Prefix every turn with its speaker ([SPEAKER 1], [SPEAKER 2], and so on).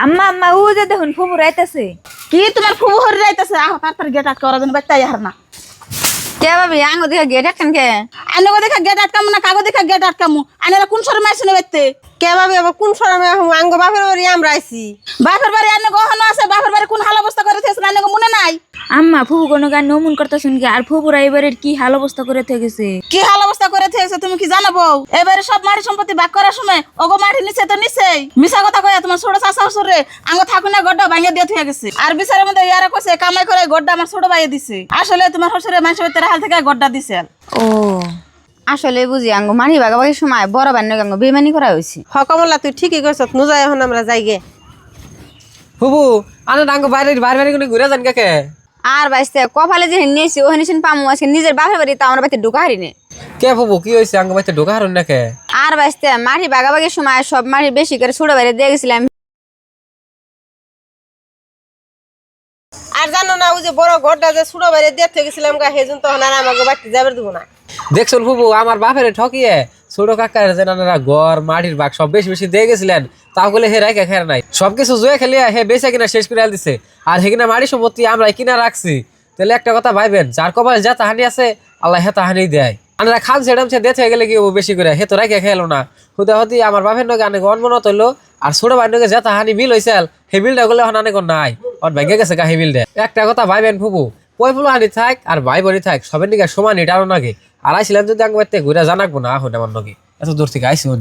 [SPEAKER 1] আম্মা আম্মা ও যে দেখুন ফুবু রাইতাছে।
[SPEAKER 2] কি তোমার খুব হরি যাইতেছে? আহ তাড়াতাড়ি গেট আটকা ওরা যেন বাচ্চাই হার না।
[SPEAKER 1] কে ভাবি আঙ্গ দেখে গেট আটকান কে?
[SPEAKER 2] আনেগো দেখা গেট আটকামু না কাগো দেখা গেট আটকামু? আনেরা কোন শরমে আসছে না বাইতে?
[SPEAKER 3] কে ভাবি আবার কোন শরমে আঙ্গ বাপের বাড়ি আমরা আইছি।
[SPEAKER 2] বাপের বাড়ি আনেগো হনো আছে, বাপের বাড়ি কোন হাল অবস্থা করে থেছে আনেগো মনে নাই?
[SPEAKER 1] আম্মা ফুবু কোনো গান নমুন করতেছেন কি? আর ফুবুরা এবারের কি হাল অবস্থা করে থেকেছে।
[SPEAKER 2] কি হাল অবস্থা করে থেছে তুমি কি জানাবো? এবারে সব মাটি সম্পত্তি ভাগ করার সময় ওগো মাটি নিচে তো নিচেই মিছা কথা কইয়া তোমার ছোট চাচা শ্বশুরে আঙ্গ থাকুন না গড্ডা ভাঙিয়ে দিয়ে থুয়ে গেছে। আর বিচারের মধ্যে ইয়ারা কইছে কামাই করে গড্ডা আমার ছোট ভাইয়ে দিছে। আসলে তোমার শ্বশুরে মানুষের ভিতরে হাল থেকে গড্ডা দিছে।
[SPEAKER 1] ও আসলে বুঝি আঙ্গ মানি বাগাবাগির সময় বড় বান্য আঙ্গ বেমানি করা হয়েছে।
[SPEAKER 3] কমলা তুই ঠিকই কইছ, নুজাই এখন আমরা যাইগে।
[SPEAKER 4] হুবু আনে ডাঙ্গ বাইরে বাইরে বাইরে ঘুরে যান কাকে?
[SPEAKER 1] আর বাইসতে কপালে যে নিয়েছি ও নিছেন পামু আজকে নিজের বাপের বাড়ি তা আমরা বাড়িতে ঢুকা হারিনে।
[SPEAKER 4] কে হুবু কি হয়েছে আঙ্গ বাইতে ঢোকা হারুন নাকে?
[SPEAKER 1] আর বাইসতে মাটি বাগাবাগির সময় সব মাটি বেশি করে ছোট বাইরে দিয়ে গেছিলাম।
[SPEAKER 3] আর জানো না ওই যে বড় ঘরটা যে ছোট বাইরে দেখতে গেছিলাম গা, সেজন্য তখন আর আমাকে বাড়িতে যাবার দিব না।
[SPEAKER 4] দেখছুন হুবু আমার বাপের ঠকিয়ে ছোট কাকার যে নানারা গড় মাটির বাঘ সব বেশি বেশি দিয়ে গেছিলেন, তাও বলে হে রাখে খের নাই সবকিছু জুয়ে খেলিয়া হে বেচা কিনা শেষ করে দিছে। আর হে কিনা মাটি সম্পত্তি আমরা কিনা রাখছি। তাহলে একটা কথা ভাইবেন, যার কপালে যা তাহানি আছে আল্লাহ হে তাহানি দেয়। আমরা খান সেডাম সে দেখে গেলে কি বেশি করে হে তো রাখে খেলো না। হুদা হতি আমার বাপের নগে অনেক অনমনত হইলো। আর ছোট ভাই নগে যা তাহানি বিল হয়েছিল হে বিলটা গুলো এখন অনেক নাই, ওর ভেঙে গেছে গা হে বিলটা। একটা কথা ভাইবেন ফুবু, পয়পুলো হানি থাক আর ভাই বড়ি থাক সবের দিকে সমান এটারও নাকি। আর আইছিলাম যদি আঙ্গ ঘুরে জানাকবো না এখন আমার নগে এত দূর থেকে আইসুন।